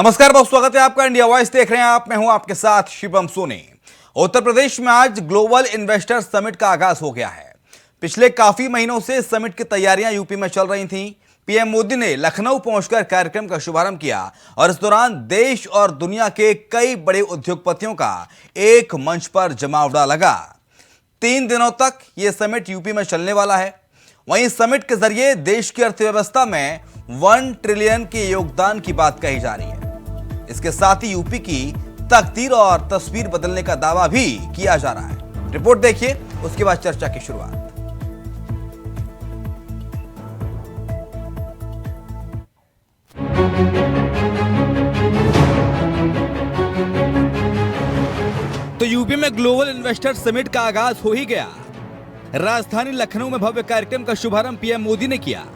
नमस्कार, बहुत स्वागत है आपका। इंडिया वॉइस देख रहे हैं आप, मैं हूं आपके साथ शिवम सोनी। उत्तर प्रदेश में आज ग्लोबल इन्वेस्टर समिट का आगाज हो गया है। पिछले काफी महीनों से इस समिट की तैयारियां यूपी में चल रही थीं। पीएम मोदी ने लखनऊ पहुंचकर कार्यक्रम का शुभारंभ किया और इस दौरान देश और दुनिया के कई बड़े उद्योगपतियों का एक मंच पर जमावड़ा लगा। 3 दिनों तक यह समिट यूपी में चलने वाला है। वहीं समिट के जरिए देश की अर्थव्यवस्था में 1 ट्रिलियन के योगदान की बात कही जा रही है। इसके साथ ही यूपी की तकदीर और तस्वीर बदलने का दावा भी किया जा रहा है। रिपोर्ट देखिए, उसके बाद चर्चा की शुरुआत। तो यूपी में ग्लोबल इन्वेस्टर समिट का आगाज हो ही गया। राजधानी लखनऊ में भव्य कार्यक्रम का शुभारंभ पीएम मोदी ने किया।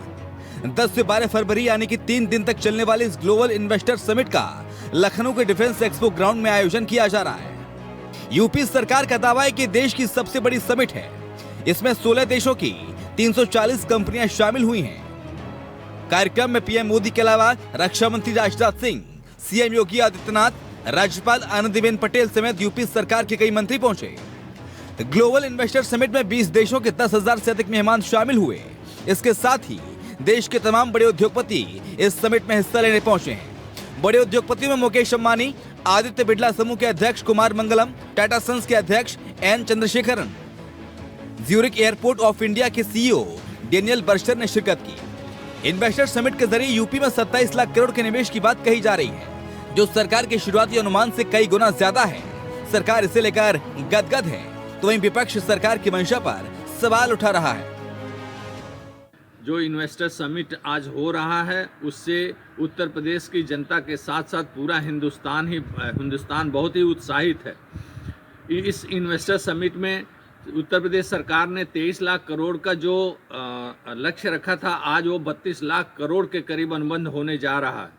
10 से 12 फरवरी यानी कि 3 दिन तक चलने वाले इस ग्लोबल इन्वेस्टर समिट का लखनऊ के डिफेंस एक्सपो ग्राउंड में आयोजन किया जा रहा है। यूपी सरकार का दावा है कि देश की सबसे बड़ी समिट है। इसमें 16 देशों की 340 कंपनियां शामिल हुई हैं। कार्यक्रम में पीएम मोदी के अलावा रक्षा मंत्री राजनाथ सिंह, सीएम योगी आदित्यनाथ, राज्यपाल आनंदीबेन पटेल समेत यूपी सरकार के कई मंत्री पहुंचे। ग्लोबल इन्वेस्टर समिट में 20 देशों के 10,000 से अधिक मेहमान शामिल हुए। इसके साथ ही देश के तमाम बड़े उद्योगपति इस समिट में हिस्सा लेने पहुंचे हैं। बड़े उद्योगपतियों में मुकेश अंबानी, आदित्य बिड़ला समूह के अध्यक्ष कुमार मंगलम, टाटा सन्स के अध्यक्ष N Chandrasekaran, Zurich airport of India के सीईओ डेनियल बर्स्टर ने शिरकत की। इन्वेस्टर समिट के जरिए यूपी में 27 लाख करोड़ के निवेश की बात कही जा रही है, जो सरकार के शुरुआती अनुमान से कई गुना ज्यादा है। सरकार इसे लेकर गदगद है, तो वहीं विपक्ष सरकार की मंशा पर सवाल उठा रहा है। जो इन्वेस्टर समिट आज हो रहा है उससे उत्तर प्रदेश की जनता के साथ साथ पूरा हिंदुस्तान बहुत ही उत्साहित है। इस इन्वेस्टर समिट में उत्तर प्रदेश सरकार ने 23 लाख करोड़ का जो लक्ष्य रखा था, आज वो 32 लाख करोड़ के करीब अनुबंध होने जा रहा है।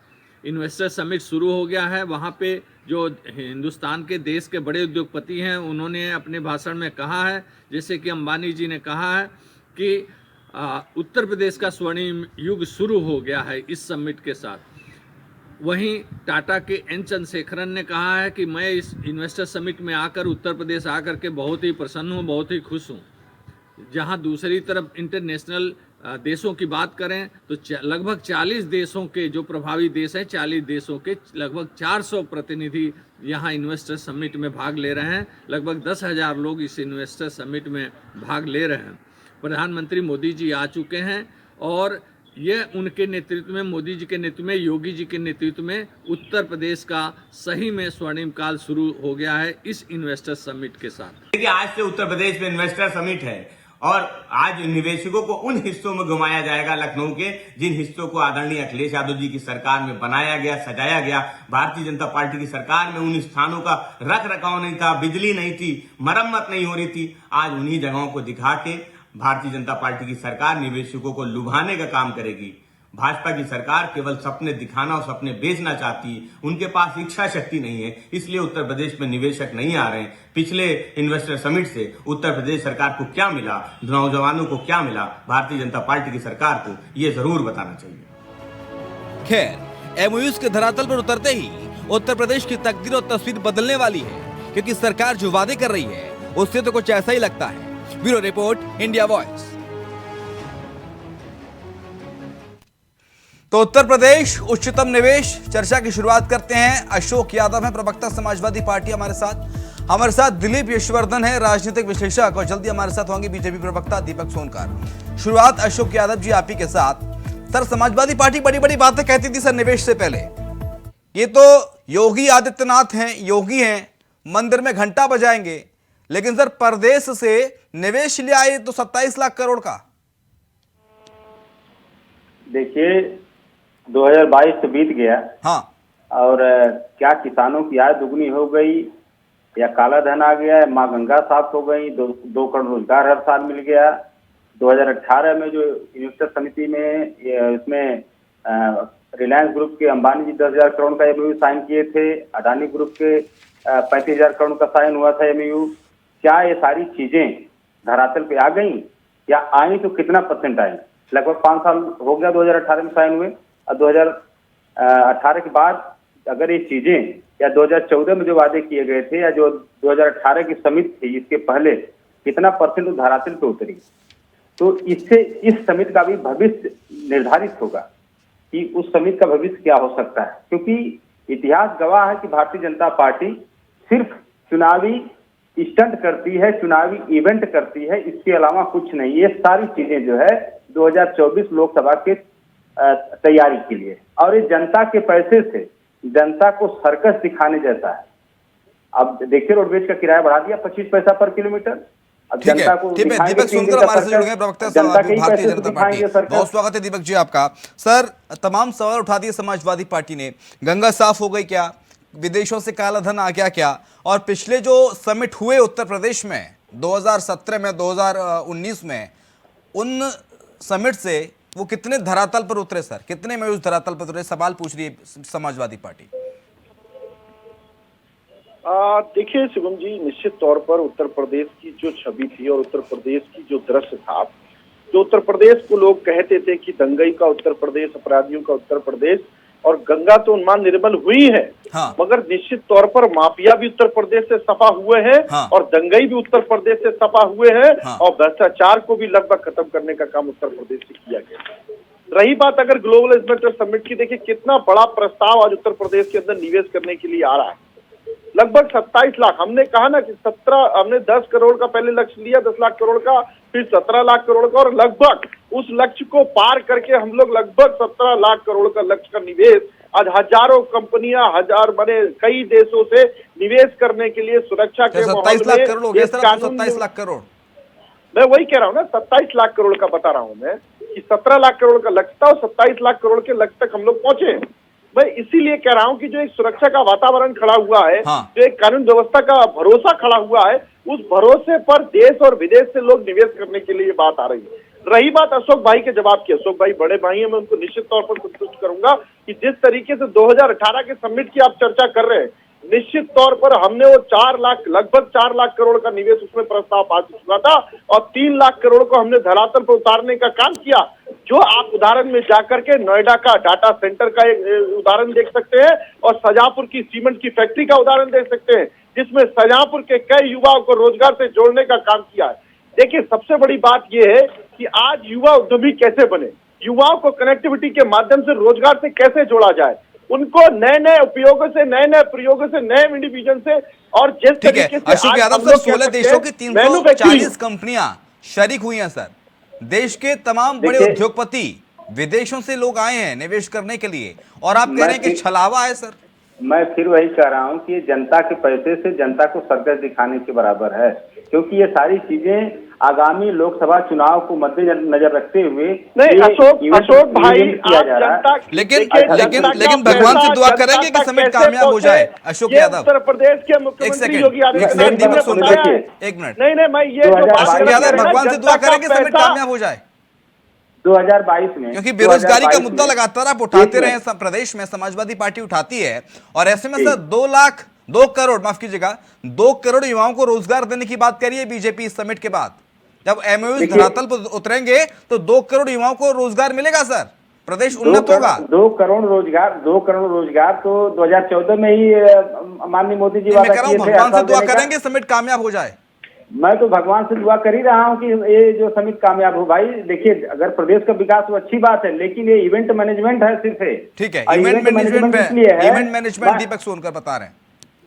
इन्वेस्टर समिट शुरू हो गया है। वहाँ पे जो हिंदुस्तान के देश के बड़े उद्योगपति हैं, उन्होंने अपने भाषण में कहा है, जैसे कि अंबानी जी ने कहा है कि उत्तर प्रदेश का स्वर्णिम युग शुरू हो गया है इस समिट के साथ। वहीं टाटा के एन चंद्रशेखरन ने कहा है कि मैं इस इन्वेस्टर समिट में आकर उत्तर प्रदेश आकर के बहुत ही प्रसन्न हूँ, बहुत ही खुश हूँ। जहाँ दूसरी तरफ इंटरनेशनल देशों की बात करें तो लगभग 40 देशों के जो प्रभावी देश हैं, 40 देशों के लगभग 400 प्रतिनिधि यहाँ इन्वेस्टर समिट में भाग ले रहे हैं। लगभग 10,000 लोग इस इन्वेस्टर समिट में भाग ले रहे हैं। प्रधानमंत्री मोदी जी आ चुके हैं और ये उनके नेतृत्व में, मोदी जी के नेतृत्व में, योगी जी के नेतृत्व में उत्तर प्रदेश का सही में स्वर्णिम काल शुरू हो गया है इस इन्वेस्टर समिट के साथ। देखिए, आज से उत्तर प्रदेश में इन्वेस्टर समिट है और आज निवेशकों को उन हिस्सों में घुमाया जाएगा लखनऊ के, जिन हिस्सों को आदरणीय अखिलेश यादव जी की सरकार में बनाया गया, सजाया गया। भारतीय जनता पार्टी की सरकार में उन स्थानों का रख रखाव नहीं था, बिजली नहीं थी, मरम्मत नहीं हो रही थी। आज उन्हीं जगहों को दिखा के भारतीय जनता पार्टी की सरकार निवेशकों को लुभाने का काम करेगी। भाजपा की सरकार केवल सपने दिखाना और सपने बेचना चाहती है। उनके पास इच्छा शक्ति नहीं है, इसलिए उत्तर प्रदेश में निवेशक नहीं आ रहे हैं। पिछले इन्वेस्टर समिट से उत्तर प्रदेश सरकार को क्या मिला, नौजवानों को क्या मिला, भारतीय जनता पार्टी की सरकार को यह जरूर बताना चाहिए। खैर, एमओयूज के धरातल पर उतरते ही उत्तर प्रदेश की तकदीर और तस्वीर बदलने वाली है, क्योंकि सरकार जो वादे कर रही है उससे तो कुछ ऐसा ही लगता है। Bureau report, India voice. तो उत्तर प्रदेश उच्चतम निवेश चर्चा की शुरुआत करते हैं। अशोक यादव हैं, प्रवक्ता समाजवादी पार्टी, हमारे साथ दिलीप यशवर्धन है, राजनीतिक विश्लेषक, और जल्दी हमारे साथ होंगे बीजेपी प्रवक्ता दीपक सोनकर। शुरुआत अशोक यादव जी आप ही के साथ। सर, समाजवादी पार्टी बड़ी बड़ी बातें कहती थी सर निवेश से पहले। ये तो योगी आदित्यनाथ हैं, योगी हैं, मंदिर में घंटा बजाएंगे, लेकिन सर परदेश से निवेश ले आए तो 27 लाख करोड़ का। देखिए, 2022 तो बीत गया। हाँ, और क्या किसानों की आय दुगनी हो गई या काला धन आ गया, माँ गंगा साफ हो गई, 2 करोड़ रोजगार हर साल मिल गया। 2018 में जो इन्वेस्टर समिति में इसमें रिलायंस ग्रुप के अंबानी जी 10,000 करोड़ का एमओयू साइन किए थे, अडानी ग्रुप के 35,000 करोड़ का साइन हुआ था एमओयू। क्या ये सारी चीजें धरातल पे आ गई या आई तो कितना % आई? लगभग 5 साल हो गया 2018 में साइन हुए, और 2018 के बाद अगर ये चीजें या 2014 में जो वादे किए गए थे या जो 2018 की समिति थी इसके पहले कितना परसेंट धरातल पे उतरी, तो इससे इस समिति का भी भविष्य निर्धारित होगा कि उस समिति का भविष्य क्या हो सकता है। क्योंकि इतिहास गवाह है कि भारतीय जनता पार्टी सिर्फ चुनावी स्टंट करती है, चुनावी इवेंट करती है, इसके अलावा कुछ नहीं। ये सारी चीजें जो है 2024 लोकसभा के तैयारी के लिए, और ये जनता के पैसे से जनता को सर्कस दिखाने जैसा है। अब देखिए रोडवेज का किराया बढ़ा दिया 25 पैसा पर किलोमीटर। अब ठीक जनता है, को ठीक है। दीपक सोनकर हमारे से जुड़ गए, प्रवक्ता भारतीय जनता पार्टी। बहुत स्वागत है दीपक जी आपका। सर, तमाम सवाल उठा दिए समाजवादी पार्टी ने। गंगा साफ हो गई क्या? विदेशों से काला धन आ गया क्या? और पिछले जो समिट हुए उत्तर प्रदेश में 2017 में, 2019 में, उन समिट से वो कितने धरातल पर उतरे सर? कितने में उस धरातल पर उतरे? सवाल पूछ रही है समाजवादी पार्टी। देखिए शिवम जी, निश्चित तौर पर उत्तर प्रदेश की जो छवि थी और उत्तर प्रदेश की जो दृश्य था, जो उत्तर प्रदेश को लोग कहते थे कि दंगई का उत्तर प्रदेश, अपराधियों का उत्तर प्रदेश, और गंगा तो उन्माद निर्मल हुई है, हाँ। मगर निश्चित तौर पर माफिया भी उत्तर प्रदेश से सफा हुए हैं, हाँ। और दंगई भी उत्तर प्रदेश से सफा हुए हैं, हाँ। और भ्रष्टाचार को भी लगभग खत्म करने का काम उत्तर प्रदेश से किया गया। रही बात अगर ग्लोबल इन्वेस्टर समिट की, देखिए कितना बड़ा प्रस्ताव आज उत्तर प्रदेश के अंदर निवेश करने के लिए आ रहा है। लगभग 27 लाख, हमने कहा ना कि 10 करोड़ का पहले लक्ष्य लिया, 10 लाख करोड़ का, फिर 17 लाख करोड़ का, और लगभग उस लक्ष्य को पार करके हम लोग लगभग 17 लाख करोड़ का लक्ष्य का निवेश आज हजारों कंपनियां, कई देशों से निवेश करने के लिए सुरक्षा के माहौल में 27 लाख करोड़ हो गया सर, 27 लाख करोड़। मैं वही कह रहा हूँ ना, 27 लाख करोड़ का बता रहा हूँ मैं कि 17 लाख करोड़ का लक्ष्य था और 27 लाख करोड़ के लक्ष्य तक हम लोग पहुंचे। मैं इसीलिए कह रहा हूं कि जो एक सुरक्षा का वातावरण खड़ा हुआ है, हाँ। जो एक कानून व्यवस्था का भरोसा खड़ा हुआ है, उस भरोसे पर देश और विदेश से लोग निवेश करने के लिए बात आ रही है। रही बात अशोक भाई के जवाब की, अशोक भाई बड़े भाई हैं, मैं उनको निश्चित तौर पर संतुष्ट करूंगा कि जिस तरीके से 2018 के समिट की आप चर्चा कर रहे हैं, निश्चित तौर पर हमने वो लगभग 4 लाख करोड़ का निवेश उसमें प्रस्ताव पास चुका था, और 3 लाख करोड़ को हमने धरातल पर उतारने का काम किया। जो आप उदाहरण में जाकर के नोएडा का डाटा सेंटर का एक उदाहरण देख सकते हैं, और शाहजहांपुर की सीमेंट की फैक्ट्री का उदाहरण देख सकते हैं, जिसमें शाहजहांपुर के कई युवाओं को रोजगार से जोड़ने का काम किया है। देखिए सबसे बड़ी बात यह है कि आज युवा उद्यमी कैसे बने, युवाओं को कनेक्टिविटी के माध्यम से रोजगार से कैसे जोड़ा जाए, उनको नए नए उपयोगों से, नए नए प्रयोगों से, नए विजन से, और जिस तरीके से अशोक यादव सर, 16 देशों की 340 कंपनियां शरीक हुई हैं सर। देश के तमाम बड़े उद्योगपति, विदेशों से लोग आए हैं निवेश करने के लिए, और आप कह रहे हैं कि छलावा है सर। मैं फिर वही कह रहा हूं कि जनता के पैसे से जनता को सर्कस दिखाने के बराबर है, क्योंकि ये सारी चीजें आगामी लोकसभा चुनाव को मद्देनजर रखते हुए नहीं अशोक भाई, लेकिन भगवान से दुआ करेंगे कि समिट कामयाब हो जाए। अशोक यादव, उत्तर प्रदेश के मुख्यमंत्री योगी आदित्यनाथ, एक मिनट, नहीं मैं ये अशोक यादव, भगवान से दुआ करेंगे समिट कामयाब हो जाए 2022 में, क्योंकि बेरोजगारी का मुद्दा लगातार आप उठाते रहे हैं, प्रदेश में समाजवादी पार्टी उठाती है, और ऐसे में सर 2 करोड़, माफ कीजिएगा, 2 करोड़ युवाओं को रोजगार देने की बात करिए बीजेपी इस समिट के बाद। जब एमओयू धरातल पर उतरेंगे तो 2 करोड़ युवाओं को रोजगार मिलेगा सर, प्रदेश उन्नत होगा। 2 करोड़ रोजगार तो 2014 में ही माननीय मोदी जी वादा किए थे। भगवान से दुआ करेंगे समिट कामयाब हो जाए। मैं तो भगवान से दुआ कर ही रहा हूं कि ये जो समिट कामयाब हो। भाई देखिए, अगर प्रदेश का विकास तो अच्छी बात है, लेकिन ये इवेंट मैनेजमेंट है सिर्फ। ठीक है, इवेंट मैनेजमेंट दीपक सोनकर बता रहे हैं,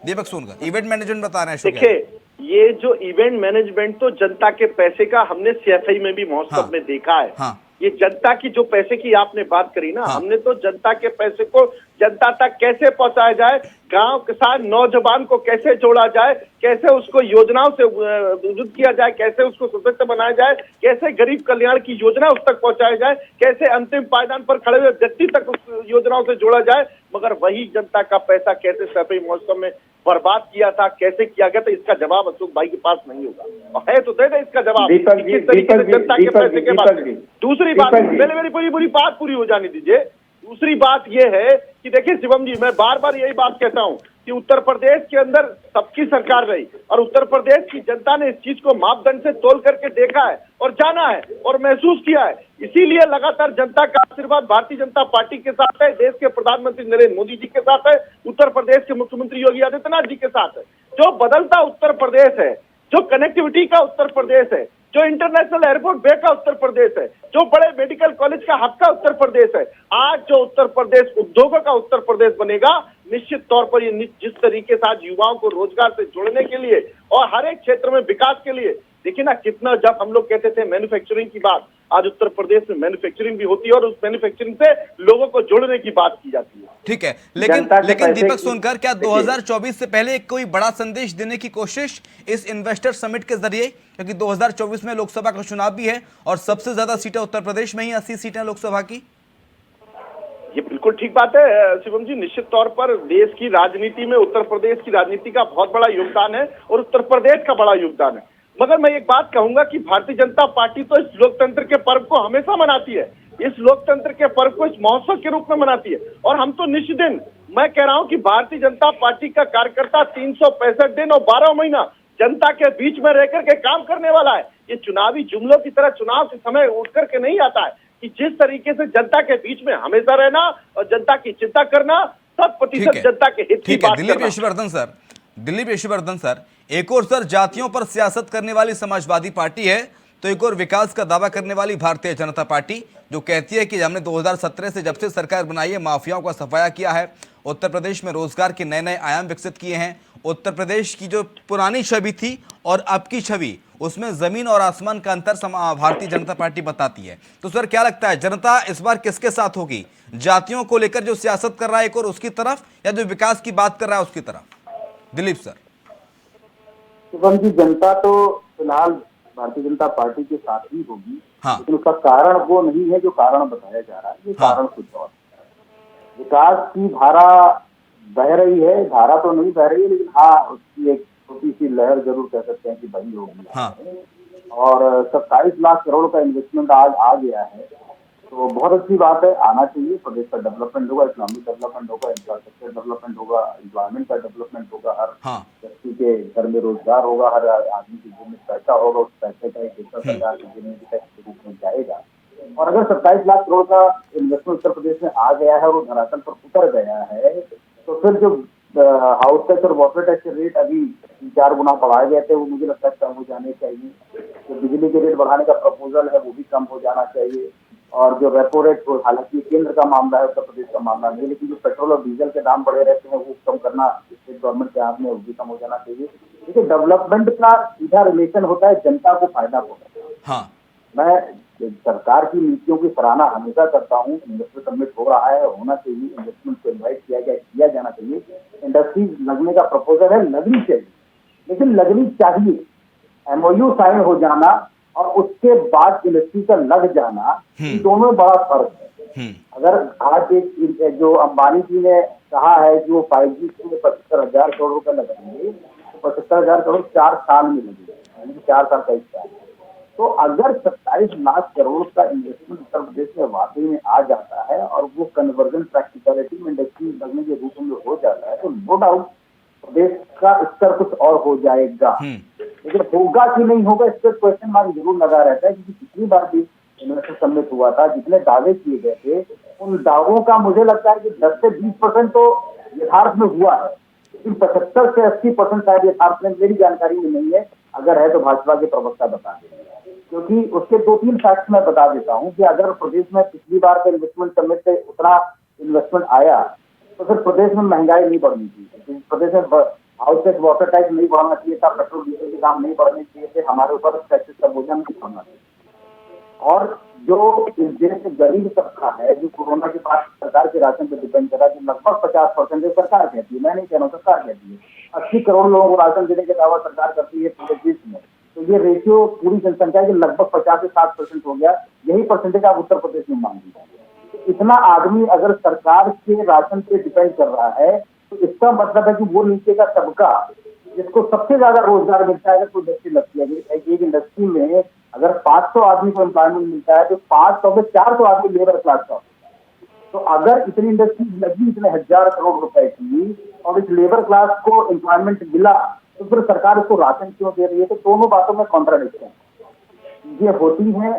दीपक सोनकर इवेंट मैनेजमेंट बता रहे हैं। देखिए ये जो इवेंट मैनेजमेंट तो जनता के पैसे का हमने सीएफआई में भी महोत्सव में देखा है। हाँ। ये जनता की जो पैसे की आपने बात करी ना, हाँ। हमने तो जनता के पैसे को जनता तक कैसे पहुंचाया जाए, गांव के साथ नौजवान को कैसे जोड़ा जाए, कैसे उसको योजनाओं से विद्युत किया जाए, कैसे उसको सशक्त बनाया जाए, कैसे गरीब कल्याण की योजना उस तक पहुंचाया जाए, कैसे अंतिम पायदान पर खड़े हुए व्यक्ति तक उस योजनाओं से जोड़ा जाए, मगर वही जनता का पैसा कैसे सफाई महोत्सव में बर्बाद किया था, कैसे किया गया था, इसका जवाब अशोक भाई के पास नहीं होगा, और है तो दे दे इसका जवाब किस तरीके से जनता के पैसे के बाद। दूसरी बात, पहले मेरी पूरी बात पूरी हो जाने दीजिए। दूसरी बात यह है कि देखिए शिवम जी, मैं बार बार यही बात कहता हूं कि कि उत्तर प्रदेश के अंदर सबकी सरकार रही और उत्तर प्रदेश की जनता ने इस चीज को मापदंड से तोल करके देखा है और जाना है और महसूस किया है। इसीलिए लगातार जनता का आशीर्वाद भारतीय जनता पार्टी के साथ है, देश के प्रधानमंत्री नरेंद्र मोदी जी के साथ है, उत्तर प्रदेश के मुख्यमंत्री योगी आदित्यनाथ जी के साथ है। जो बदलता उत्तर प्रदेश है, जो कनेक्टिविटी का उत्तर प्रदेश है, जो इंटरनेशनल एयरपोर्ट बे का उत्तर प्रदेश है, जो बड़े मेडिकल कॉलेज का हब का उत्तर प्रदेश है, आज जो उत्तर प्रदेश उद्योगों का उत्तर प्रदेश बनेगा, निश्चित तौर पर ये जिस तरीके से आज युवाओं को रोजगार से जोड़ने के लिए और हर एक क्षेत्र में विकास के लिए, देखिए ना कितना, जब हम लोग कहते थे मैन्युफैक्चरिंग की बात, आज उत्तर प्रदेश में मैन्युफैक्चरिंग भी होती है और उस मैन्युफैक्चरिंग से लोगों को जोड़ने की बात की जाती है। ठीक है, लेकिन दीपक सोनकर, क्या 2024 से पहले कोई बड़ा संदेश देने की कोशिश इस इन्वेस्टर समिट के जरिए, क्योंकि 2024 में लोकसभा का चुनाव भी है और सबसे ज्यादा सीटें उत्तर प्रदेश में ही, 80 सीटें लोकसभा की? ये बिल्कुल ठीक बात है शिवम जी, निश्चित तौर पर देश की राजनीति में उत्तर प्रदेश की राजनीति का बहुत बड़ा योगदान है और उत्तर प्रदेश का बड़ा योगदान है। मगर मैं एक बात कहूंगा कि भारतीय जनता पार्टी तो इस लोकतंत्र के पर्व को हमेशा मनाती है, इस लोकतंत्र के पर्व को इस महोत्सव के रूप में मनाती है और हम तो निश्चित दिन, मैं कह रहा हूं कि भारतीय जनता पार्टी का कार्यकर्ता 365 दिन और 12 महीना जनता के बीच में रहकर के काम करने वाला है। ये चुनावी जुमलों की तरह चुनाव के समय उठ करके नहीं आता है, कि जिस तरीके से जनता के बीच में हमेशा रहना और जनता की चिंता करना, 100% जनता के हित की बात करना। दिलीप यशवर्धन सर, एक और सर जातियों पर सियासत करने वाली समाजवादी पार्टी है, तो एक और विकास का दावा करने वाली भारतीय जनता पार्टी, जो कहती है कि हमने 2017 से जब से सरकार बनाई है माफियाओं का सफाया किया है, उत्तर प्रदेश में रोजगार के नए नए आयाम विकसित किए हैं, उत्तर प्रदेश की जो पुरानी छवि थी और अब की छवि, उसमें जमीन और आसमान का अंतर भारतीय जनता पार्टी बताती है। तो सर क्या लगता है, जनता इस बार किसके साथ होगी? जातियों को लेकर जो सियासत कर रहा है एक और उसकी तरफ, या जो विकास की बात कर रहा है उसकी तरफ? दिलीप सर। शिवम जी, जनता तो फिलहाल भारतीय जनता पार्टी के साथ ही होगी, हाँ। लेकिन उसका कारण वो नहीं है जो कारण बताया जा रहा है, ये हाँ। कारण कुछ और है। विकास की धारा बह रही है, धारा तो नहीं बह रही है, लेकिन हाँ उसकी एक छोटी सी लहर जरूर कह सकते हैं कि बही होगी। हाँ। और 27 लाख करोड़ का इन्वेस्टमेंट आज आ गया है, तो बहुत अच्छी बात है, आना चाहिए। प्रदेश का डेवलपमेंट होगा, इकोनॉमिक डेवलपमेंट होगा, इंफ्रास्ट्रक्चर डेवलपमेंट होगा, एम्प्लॉयमेंट का डेवलपमेंट होगा, हर व्यक्ति के घर में रोजगार होगा, हर आदमी के जेब में पैसा होगा, उस पैसे का एक हिस्सा सरकार के जेब में टैक्स के रूप में जाएगा। और अगर 27 लाख करोड़ का इन्वेस्टमेंट उत्तर प्रदेश में आ गया है और वो धरातल पर उतर गया है, तो फिर जो हाउस टैक्स और वाटर टैक्स के रेट अभी 4 गुना बढ़ाए गए थे, वो मुझे लगता है कम हो जाने चाहिए। जो बिजली के रेट बढ़ाने का प्रपोजल है वो भी कम हो जाना चाहिए। और जो रेपो रेट, हालांकि केंद्र का मामला है, उत्तर प्रदेश का मामला नहीं, लेकिन जो पेट्रोल और डीजल के दाम बढ़े रहते हैं वो कम करना स्टेट गवर्नमेंट के हाथ में, वो भी कम हो जाना चाहिए। देखिए, डेवलपमेंट का सीधा रिलेशन होता है जनता को फायदा पहुंचाना। हाँ। मैं सरकार की नीतियों की सराहना हमेशा करता हूँ। इन्वेस्टर समिट हो रहा है, होना चाहिए, इन्वेस्टमेंट को इन्वाइट किया जाना चाहिए। इंडस्ट्री लगने का प्रपोजल है, लगनी चाहिए, लेकिन लगनी चाहिए। MOU साइन हो जाना और उसके बाद इंडस्ट्री का लग जाना, इन दोनों में बड़ा फर्क है। अगर आज एक जो अंबानी जी ने कहा है कि वो 5G के 75,000 करोड़ रुपए लगाएंगे, तो 75,000 करोड़ 4 साल में लगेगा, 4 साल का हिस्सा है। तो अगर 27 लाख करोड़ का इन्वेस्टमेंट उत्तर प्रदेश में वाकई में आ जाता है और वो कन्वर्जन प्रैक्टिकलिटी में इंडस्ट्री लगने के रूप में हो जाता है, तो नो डाउट प्रदेश का स्तर कुछ और हो जाएगा। लेकिन होगा कि नहीं होगा, इस पर क्वेश्चन मार्क जरूर लगा रहता है, क्योंकि पिछली बार भी इन्वेस्टर समिट हुआ था, जितने दावे किए गए थे, उन दावों का मुझे लगता है कि 10 से 20% तो यथार्थ में हुआ है, लेकिन 75 से 80% शायद यथार्थ में मेरी जानकारी में नहीं है। अगर है तो भाजपा के प्रवक्ता बता देंगे, क्योंकि उसके 2-3 फैक्ट मैं बता देता हूँ कि अगर प्रदेश में पिछली बार के इन्वेस्टमेंट समिट से उतना इन्वेस्टमेंट आया, तो फिर प्रदेश में महंगाई नहीं बढ़नी चाहिए, प्रदेश में हाउस टैक्स, वाटर टैक्स नहीं बढ़ना चाहिए था, पेट्रोल डीजल के दाम नहीं बढ़ने चाहिए थे, हमारे ऊपर टैक्सेस का बोझ नहीं बढ़ना चाहिए। और जो इस देश में गरीब तबका है, जो कोरोना के बाद सरकार के राशन पर डिपेंड करा, जो लगभग 50% सरकार कहती है, मैं नहीं कह रहा हूँ, सरकार कहती है, 80 करोड़ लोगों को राशन देने के दावा सरकार करती है पूरे देश में। तो ये रेशियो पूरी जनसंख्या के लगभग 50 से 60% हो गया। यही परसेंटेज आप उत्तर प्रदेश में मांग लीजिए। इतना आदमी अगर सरकार के राशन पे डिपेंड कर रहा है, तो इसका मतलब है कि वो नीचे का तबका, जिसको सबसे ज्यादा रोजगार मिलता है, अगर कोई इंडस्ट्री लगती है, एक इंडस्ट्री में अगर 500 आदमी को एम्प्लॉयमेंट मिलता है, तो 500 में 400 आदमी लेबर क्लास का होता है। तो अगर इतनी इंडस्ट्रीज लगी, इतने हजार करोड़ रुपए की, और इस लेबर क्लास को एम्प्लॉयमेंट मिला, तो फिर सरकार उसको राशन क्यों दे रही है? तो दोनों बातों में कॉन्ट्राडिक्शन है। ये होती है,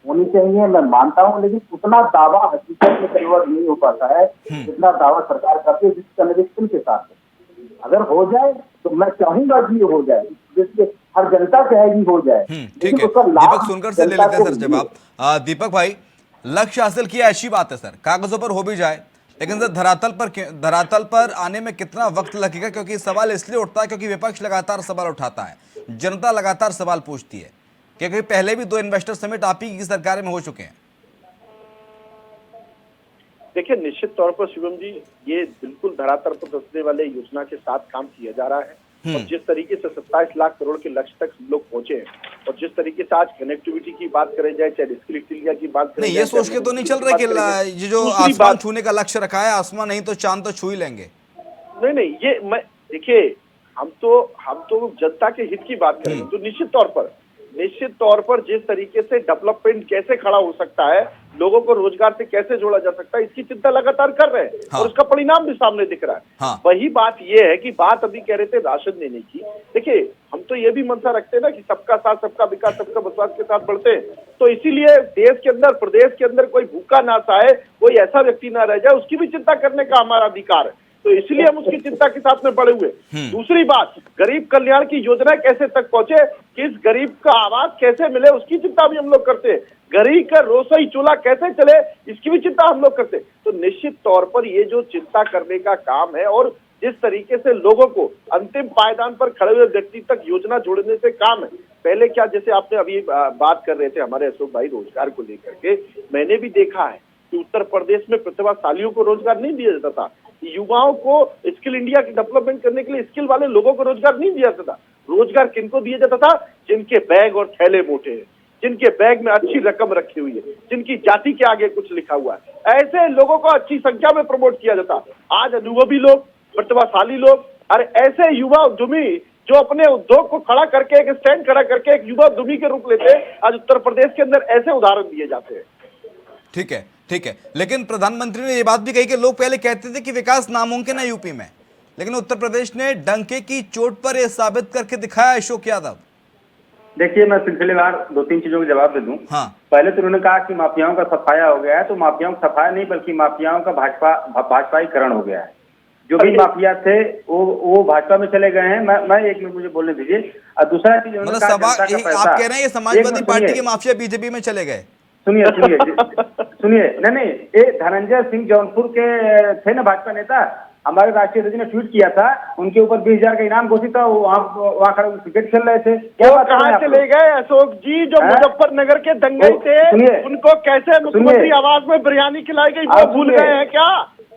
होनी चाहिए, मैं मानता हूं, लेकिन उतना दावा हकीकत में कन्वर्ट नहीं हो पाता है जितना दावा सरकार करती है, जिस कन्विक्शन के साथ। अगर हो जाए तो मैं चाहूंगा कि ये हो जाए, जिससे हर जनता चाहेगी हो जाए। ठीक है, दीपक सोनकर से ले लेते हैं सर जवाब। दीपक भाई, लक्ष्य हासिल किया अच्छी बात है सर, कागजों पर हो भी जाए, लेकिन सर धरातल पर आने में कितना वक्त लगेगा? क्योंकि सवाल इसलिए उठता है क्योंकि विपक्ष लगातार सवाल उठाता है, जनता लगातार सवाल पूछती है, क्योंकि पहले भी 2 इन्वेस्टर समिट आप ही की सरकार में हो चुके हैं। देखिए, निश्चित तौर पर शिवम जी, ये बिल्कुल धरातल पर दसने वाले योजना के साथ काम किया जा रहा है। और जिस तरीके से 27 लाख करोड़ के लक्ष्य तक लोग पहुंचे हैं, और जिस तरीके से आज कनेक्टिविटी की बात करें जाए, चाहे स्किल इंडिया की बात करें, नहीं ये सोच के तो नहीं चल रहा कि ये जो आसमान छूने का लक्ष्य रखा है, आसमान नहीं तो चांद तो छू ही लेंगे। नहीं, ये मैं देखिए, हम तो जनता के हित की बात करें तो निश्चित तौर पर जिस तरीके से डेवलपमेंट कैसे खड़ा हो सकता है, लोगों को रोजगार से कैसे जोड़ा जा सकता है, इसकी चिंता लगातार कर रहे हैं। हाँ। और उसका परिणाम भी सामने दिख रहा है। हाँ। वही बात ये है कि बात अभी कह रहे थे राशन देने की। देखिए, हम तो ये भी मंशा रखते हैं ना कि सबका साथ, सबका विकास, सबका विश्वास के साथ बढ़ते हैं। तो इसीलिए देश के अंदर, प्रदेश के अंदर कोई भूखा ना सोए, कोई ऐसा व्यक्ति ना रह जाए, उसकी भी चिंता करने का हमारा अधिकार है। तो इसलिए हम उसकी चिंता के साथ में पड़े हुए। दूसरी बात, गरीब कल्याण की योजना कैसे तक पहुंचे, किस गरीब का आवाज कैसे मिले, उसकी चिंता भी हम लोग करते हैं। गरीब का रोसई चूल्हा कैसे चले, इसकी भी चिंता हम लोग करते हैं। तो निश्चित तौर पर ये जो चिंता करने का काम है, और जिस तरीके से लोगों को अंतिम पायदान पर खड़े हुए व्यक्ति तक योजना जोड़ने से काम है। पहले क्या, जैसे आपने अभी बात कर रहे थे हमारे अशोक भाई रोजगार को लेकर के, मैंने भी देखा है कि उत्तर प्रदेश में प्रतिभाशालियों को रोजगार नहीं दिया जाता था, युवाओं को स्किल इंडिया की डेवलपमेंट करने के लिए स्किल वाले लोगों को रोजगार नहीं दिया जाता था। रोजगार किनको दिया जाता था? जिनके बैग और थैले मोटे हैं, जिनके बैग में अच्छी रकम रखी हुई है, जिनकी जाति के आगे कुछ लिखा हुआ है, ऐसे लोगों को अच्छी संख्या में प्रमोट किया जाता। आज अनुभवी लोग, प्रतिभाशाली लोग, और ऐसे युवा उद्यमी जो अपने उद्योग को खड़ा करके, एक स्टैंड खड़ा करके एक युवा उद्यमी के रूप लेते हैं, आज उत्तर प्रदेश के अंदर ऐसे उदाहरण दिए जाते हैं। ठीक है, ठीक है, लेकिन प्रधानमंत्री ने ये बात भी कही कि लोग पहले कहते थे कि विकास नामुमकिन है यूपी में, लेकिन उत्तर प्रदेश ने डंके की चोट पर यह साबित करके दिखाया। अशोक यादव, देखिए, मैं सिलसिलेवार 2-3 चीजों के जवाब दे दूं। हाँ। पहले तो उन्होंने कहा कि माफियाओं का सफाया हो गया है, तो माफियाओं का सफाया नहीं बल्कि माफियाओं का भाजपाईकरण हो गया है। जो भी माफिया थे वो भाजपा में चले गए हैं। मैं 1 मिनट मुझे बोलने दीजिए। और दूसरा चीज, मतलब आप कह रहे हैं ये समाजवादी पार्टी के माफिया बीजेपी में चले गए? सुनिए, नहीं, ये धनंजय सिंह जौनपुर के थे ना भाजपा नेता, हमारे राष्ट्रीय अध्यक्ष ने ट्वीट किया था, उनके ऊपर 20,000 का इनाम घोषित था, वहाँ खड़े क्रिकेट खेल रहे थे। क्या कहाँ चले गए अशोक जी? जो मुजफ्फरनगर के दंगल थे, उनको कैसे मुख्यमंत्री आवास में बिरयानी खिलाई गई, वो भूल गए हैं क्या?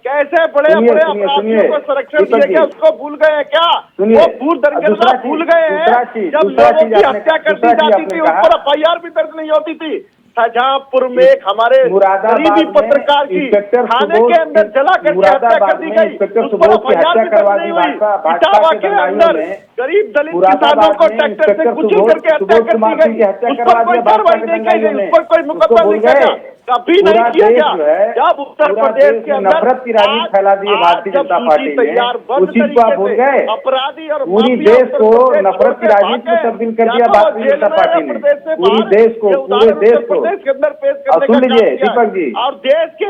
कैसे बड़े अपराधियों को संरक्षण दिया गया, उसको भूल गए हैं क्या? वो भूल दंगल भूल गए हैं जब लोगों की हत्या कर दी जाती थी, उस पर FIR भी दर्ज नहीं होती थी। शाहजहांपुर में हमारे गरीबी पत्रकार की थाने के अंदर जला करके हत्या कर दी गई, उस पर FIR भी दर्ज नहीं हुई। इटावा के अंदर गरीब दलित किसानों को ट्रैक्टर से कुचल करके हत्या कर दी गई, उस पर कोई कार्रवाई नहीं की गई, उस पर कोई मुकदमा नहीं किया, कभी नहीं किया गया। जब उत्तर प्रदेश के अंदर नफरत की राजनीति फैला दी है भारतीय जनता पार्टी ने, उस चीज को आप भूल गए। अपराधी और पूरी देश को नफरत की राजनीति में तब्दील कर दिया भारतीय जनता पार्टी ने, पूरे देश को के अंदर पेश करने का लीजिए दीपक जी। और देश के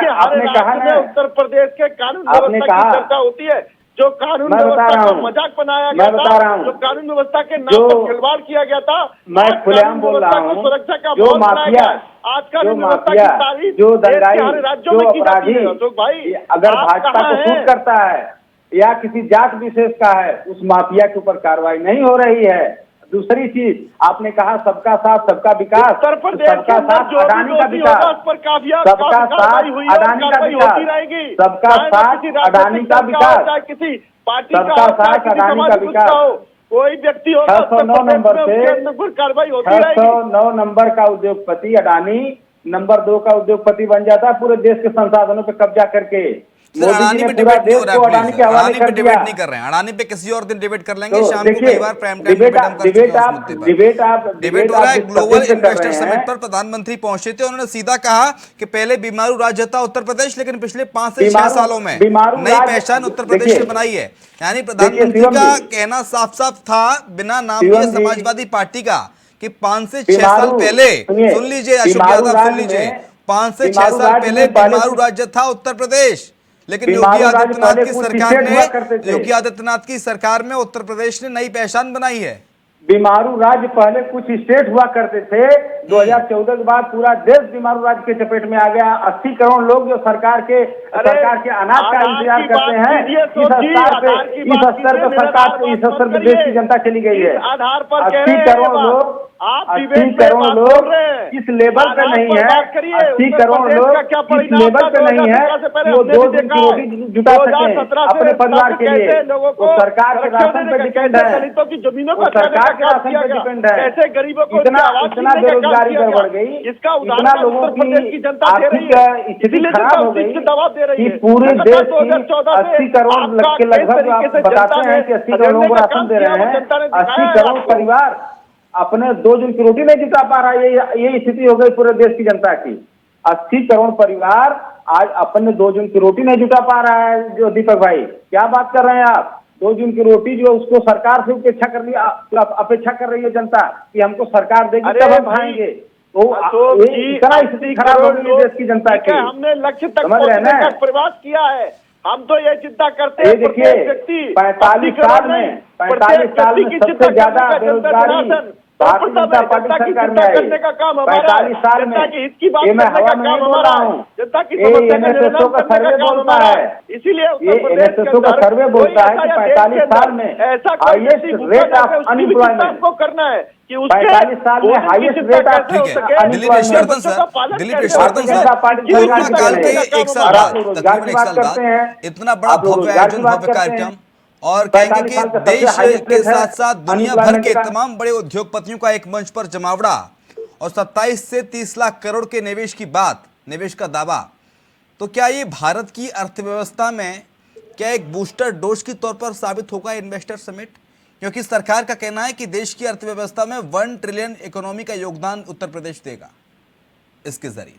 आपने कहा ना, उत्तर प्रदेश के कानून व्यवस्था की चर्चा होती है, जो कानून व्यवस्था का मजाक बनाया गया था, जो कानून व्यवस्था के नाम पर खिलवाड़ किया गया था, मैं खुलेआम बोल रहा हूँ, सुरक्षा का जो माफिया, आज कानून व्यवस्था की तारीफ जो दंगाई, राज्यों में की जाती है। तो भाई, अगर भाजपा को सूट करता है या किसी जात विशेष का है, उस माफिया के ऊपर कार्रवाई नहीं हो रही है। दूसरी चीज, आपने कहा सबका साथ सबका विकास, सबका साथ अडानी का विकास, सबका साथ अडानी का विकास, सबका साथ अडानी का विकास, किसी पार्टी सबका साथ अडानी का विकास। कोई व्यक्ति 609 नंबर से कार्रवाई होती रहेगी। 609 नंबर का उद्योगपति अडानी नंबर 2 का उद्योगपति बन जाता है, पूरे देश के संसाधनों पर कब्जा करके। सर, मोदी अडानी जी पे ने पूरा डिबेट नहीं हो देश रहा को है, अडानी प्लीज के हवाले अडानी पे कर डिबेट दिया। नहीं कर रहे हैं। अडानी पे किसी और दिन डिबेट कर लेंगे, तो शाम को देखिए, कई बार प्राइम टाइम डिबेट हम कर चुके हैं उस मुद्दे पर। डिबेट हो रहा है जिस ग्लोबल सब्जेक्ट पे कर इन्वेस्टर रहे समिट हैं, पर। प्रधानमंत्री पहुंचे थे, उन्होंने सीधा कहा कि पहले बीमारू राज्य था उत्तर प्रदेश, लेकिन पिछले 5 से 6 सालों में बीमारू नई राज्य- पहचान उत्तर प्रदेश देखिए- ने बनाई है। यानी देखिए प्रधानमंत्री शिवम का जी- कहना साफ साफ था, बिना नाम लिए शिवम जी- समाजवादी पार्टी का, कि 5 से 6 साल बीमारू- पहले, सुनिए, सुन लीजिए अशोक बीमारू यादव, सुन राज्य लीजिए, में- 5 से 6 बीमारू साल राज्य पहले में पहले बीमारू कुछ- राज्य था उत्तर प्रदेश, लेकिन योगी बीमारू राज्य आदित्यनाथ पहले की कुछ सरकार स्टेट हुआ करते ने थे। योगी आदित्यनाथ की सरकार में उत्तर प्रदेश ने नई पहचान बनाई है। बीमारू राज्य पहले कुछ स्टेट हुआ करते थे। 2014 के बाद पूरा देश बीमारू राज्य के चपेट में आ गया। 80 करोड़ लोग जो सरकार के अनाज का इंतजार करते हैं, इस स्तर पर सरकार, इस स्तर पर देश की जनता चली गई है। आधार पर 80 करोड़ लोग, आप 80 करोड़ लोग इस लेवल पे नहीं है। 80 करोड़ लोग इस लेवल पे नहीं है कि वो 2 दिन की रोटी जुटा सकें अपने परिवार के लिए। वो सरकार के राशन पे डिपेंड है, दलितों की जमीनों वो सरकार के राशन पे डिपेंड है। कैसे गरीबों को इतना बेरोजगारी बढ़ गई, इसका इतना लोगों की आर्थिक स्थिति खराब हो गई दबाव दे रही कि है। पूरे देश की 80 करोड़ के लगभग आप बताते हैं कि 80 करोड़ लोगों को राशन दे रहे हैं। 80 करोड़ परिवार अपने 2 दिन की रोटी नहीं जुटा पा रहा है। ये स्थिति हो गई पूरे देश की जनता की। 80 करोड़ परिवार आज अपने 2 दिन की रोटी नहीं जुटा पा रहा है। जो दीपक भाई क्या बात कर रहे हैं आप? 2 दिन की रोटी जो उसको सरकार से अपेक्षा कर रही है जनता कि हमको सरकार देगी तब हम खाएंगे। तो इतना स्थिति खराब हो गई है देश की जनता की। हमने लक्ष्य तक समझ रहे हैं पहुंचने ना? का प्रयास किया है। हम तो ये चिंता करते हैं, देखिए, व्यक्ति 45 साल में सबसे ज्यादा बेरोजगारी भारतीय जनता पार्टी सरकार में आई। 45 साल में ये मैं हवा में नहीं बोल रहा हूँ, ये NSSO का सर्वे बोलता है। इसीलिए ये NSSO का सर्वे बोलता है कि 45 साल में हाईएस्ट रेट ऑफ अनएम्प्लॉयमेंट को करना है कि 45 साल में highest rate of Dilip Yashwardhan sir, Dilip Yashwardhan sir, corona काल के एक साल बाद, तकरीबन एक साल बाद इतना बड़ा भव्य आयोजन, भव्य कार्यक्रम, और कहेंगे कि देश के साथ साथ दुनिया भर के तमाम बड़े उद्योगपतियों का एक मंच पर जमावड़ा, और 27 से 30 लाख करोड़ के निवेश की बात, निवेश का दावा। तो क्या ये भारत की अर्थव्यवस्था में क्या एक बूस्टर डोज के तौर पर साबित होगा इन्वेस्टर समिट? क्योंकि सरकार का कहना है कि देश की अर्थव्यवस्था में 1 ट्रिलियन इकोनॉमी का योगदान उत्तर प्रदेश देगा इसके जरिए।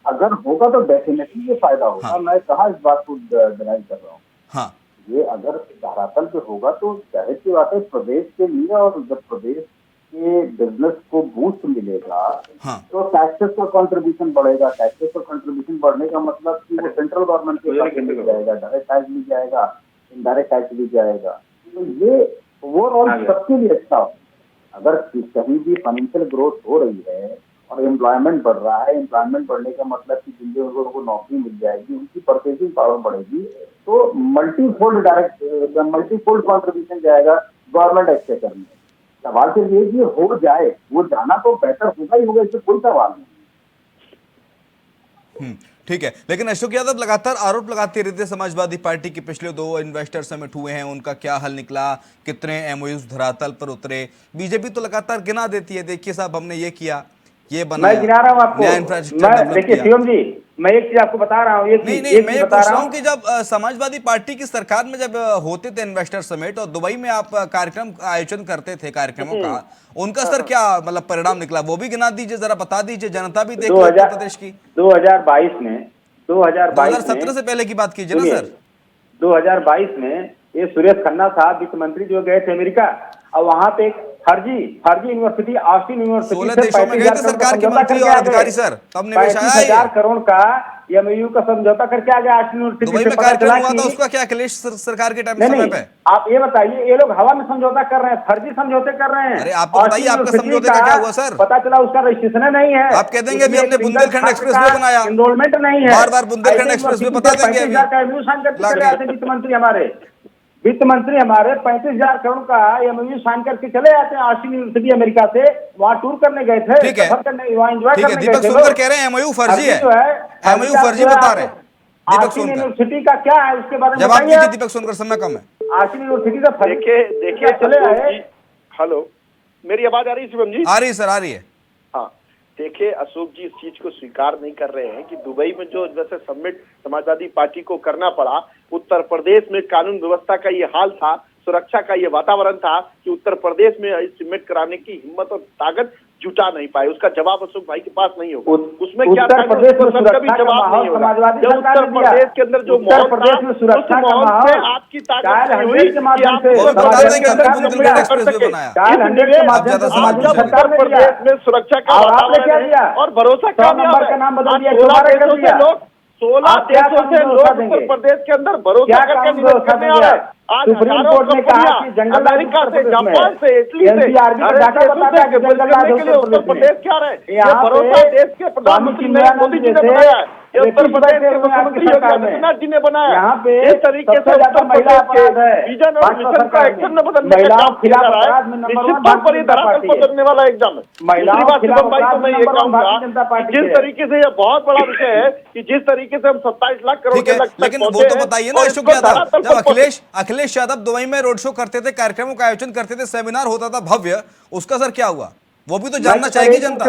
अगर होगा तो डेफिनेटली ये फायदा होगा। हाँ। मैं कहाँ इस बात को डिनाई कर रहा हूँ। हाँ, ये अगर धरातल पे होगा तो जाहिर सी बात है प्रदेश के लिए, और जब प्रदेश के बिजनेस को बूस्ट मिलेगा हाँ। तो टैक्सेस का कंट्रीब्यूशन बढ़ेगा। टैक्सेस का कंट्रीब्यूशन बढ़ने का मतलब कि वो सेंट्रल गवर्नमेंट के पास भी जाएगा, डायरेक्ट टैक्स भी जाएगा, इनडायरेक्ट टैक्स भी जाएगा। तो ये ओवरऑल सबके लिए अच्छा हो। अगर कहीं भी फाइनेंशियल ग्रोथ हो रही है और एम्प्लॉयमेंट बढ़ रहा है, एम्प्लॉयमेंट बढ़ने का मतलब कि जिन लोगों को नौकरी मिल जाएगी, उनकी परचेसिंग पावर बढ़ेगी, तो मल्टीफोल्ड कंट्रीब्यूशन जाएगा गवर्नमेंट एक्सचेकर में। सवाल तो ये कि हो जाए, वो जाना तो बेहतर होगा ही होगा, इससे कोई सवाल नहीं। ठीक है, लेकिन अशोक यादव लगातार आरोप लगाते रहते समाजवादी पार्टी के पिछले 2 इन्वेस्टर समिट हुए हैं, उनका क्या हल निकला, कितने MOUs धरातल पर उतरे। बीजेपी तो लगातार गिना देती है, देखिए साहब हमने ये किया, ये बना, मैं गिना रहा हूँ आपको। देखिए शिवम जी, मैं एक चीज आपको बता रहा हूँ। नहीं, मैं ये पूछ रहा हूँ कि जब समाजवादी पार्टी की सरकार में जब होते थे इन्वेस्टर समिट और दुबई में आप कार्यक्रम आयोजन करते थे कार्यक्रमों का, उनका सर क्या मतलब परिणाम निकला, वो भी गिना दीजिए, जरा बता दीजिए, जनता भी देख ले उत्तर प्रदेश की। 2017 से पहले की बात कीजिए ना सर। 2022 में ये सुरेश खन्ना साहब वित्त मंत्री जो गए थे अमेरिका, और वहां पे एक फर्जी यूनिवर्सिटी, ऑस्टिन यूनिवर्सिटी 16 देशों में गए थे सरकार के मंत्री और अधिकारी सर, तब निवेश आया है। 35,000 करोड़ का MOU का समझौता करके आ गया ऑस्टिन यूनिवर्सिटी। दुबई में कार्यक्रम हुआ था, उसका क्या अखिलेश सरकार के टाइम समय पे? आप ये बताइए, ये लोग हवा में समझौता कर रहे हैं, फर्जी समझौते कर रहे हैं। अरे आप तो बताइए, आपका समझौते का क्या हुआ सर? पता चला उसका रजिस्ट्रेशन नहीं है। आप कह देंगे अभी हमने बुंदेलखंड एक्सप्रेस वे बनाया, एनरोलमेंट नहीं है, बार बुंदेलखंड एक्सप्रेस वे बता देंगे। वित्त मंत्री हमारे 35,000 करोड़ का MOU साइन करके चले जाते हैं ऑस्टिन यूनिवर्सिटी अमेरिका से, वहाँ टूर करने गए थे, ठीक है, वहाँ एंजॉय करने गए थे। दीपक सोनकर कह रहे हैं MOU फर्जी है, MOU फर्जी बता रहे हैं दीपक सोनकर। यूनिवर्सिटी का क्या है उसके बारे में जवाब दीजिए दीपक सोनकर, समय कम है। ऑस्टिन यूनिवर्सिटी का देखिए चले आए। हेलो, मेरी आवाज आ रही है शिवम जी? आ रही है सर, आ रही है। हाँ, देखिए अशोक जी इस चीज को स्वीकार नहीं कर रहे हैं कि दुबई में जो जैसे समिट समाजवादी पार्टी को करना पड़ा, उत्तर प्रदेश में कानून व्यवस्था का ये हाल था, सुरक्षा का ये वातावरण था कि उत्तर प्रदेश में समिट कराने की हिम्मत और ताकत जुटा नहीं पाए। उसका जवाब अशोक भाई के पास नहीं होगा। उसमें क्या था कि उसका भी जवाब नहीं होगा। जब उत्तर प्रदेश के अंदर जो माहौल था, उस माहौल से आपकी ताकत नहीं हुई कि आप उत्तर प्रदेश में सुरक्षा का वातावरण है और भरोसा कामयाब है। 16 देशों से लोग उत्तर प्रदेश के अंदर भरोसा करके निवेश करने आ रहे हैं। आज हजारों कंपनियां अमेरिका से, जापान से, इटली से उत्तर प्रदेश क्या रहे। ये भरोसा देश के प्रधानमंत्री नरेंद्र मोदी जी ने बनाया है, ये उत्तर प्रदेश के मुख्यमंत्री योगी आदित्यनाथ जी ने बनाया। इस तरीके से उत्तर प्रदेश के विजन और मिशन का एक्शन न बदलने का काम किया जा रहा है। निश्चित तौर पर ये धरातल पर उतरने वाला एकदम है। दूसरी बात शिवम भाई को मैं ये कहूंगा, जिस तरीके से ये बहुत बड़ा विषय है कि जिस तरीके से हम 27 लाख करोड़ के लक्ष्य, लेकिन वो तो बताइए ना अशोक यादव, जब अखिलेश यादव दुबई में रोड शो करते थे, कार्यक्रमों का आयोजन करते थे, सेमिनार होता था भव्य, उसका सर क्या हुआ? वो भी तो जानना चाहेगी जनता।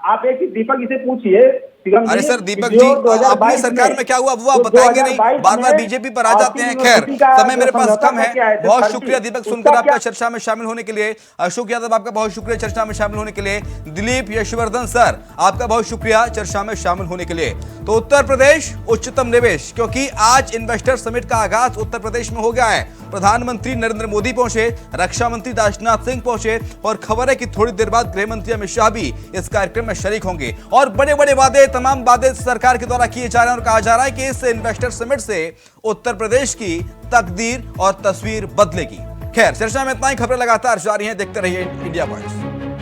आप एक दीपक इसे पूछिए। अरे सर दीपक जी, अपनी सरकार में क्या हुआ वो आप बताएंगे नहीं, बार बार बीजेपी पर आ जाते हैं। खैर समय मेरे पास कम है। बहुत शुक्रिया दीपक सुनकर आपका चर्चा में शामिल होने के लिए। अशोक यादव आपका बहुत शुक्रिया चर्चा में शामिल होने के लिए। दिलीप यशवर्धन सर आपका बहुत शुक्रिया चर्चा में शामिल होने के लिए। तो उत्तर प्रदेश उच्चतम निवेश, क्योंकि आज इन्वेस्टर समिट का आगाज उत्तर प्रदेश में हो गया है। प्रधानमंत्री नरेंद्र मोदी पहुंचे, रक्षा मंत्री राजनाथ सिंह पहुंचे और खबर है कि थोड़ी देर बाद गृह मंत्री अमित शाह भी इस कार्यक्रम में शरीक होंगे। और बड़े बड़े वादे, तमाम वादे सरकार के द्वारा किए जा रहे हैं और कहा जा रहा है कि इस इन्वेस्टर समिट से उत्तर प्रदेश की तकदीर और तस्वीर बदलेगी। खैर चर्चा में इतना ही। खबरें लगातार जारी हैं, देखते रहिए इंडिया वॉइस।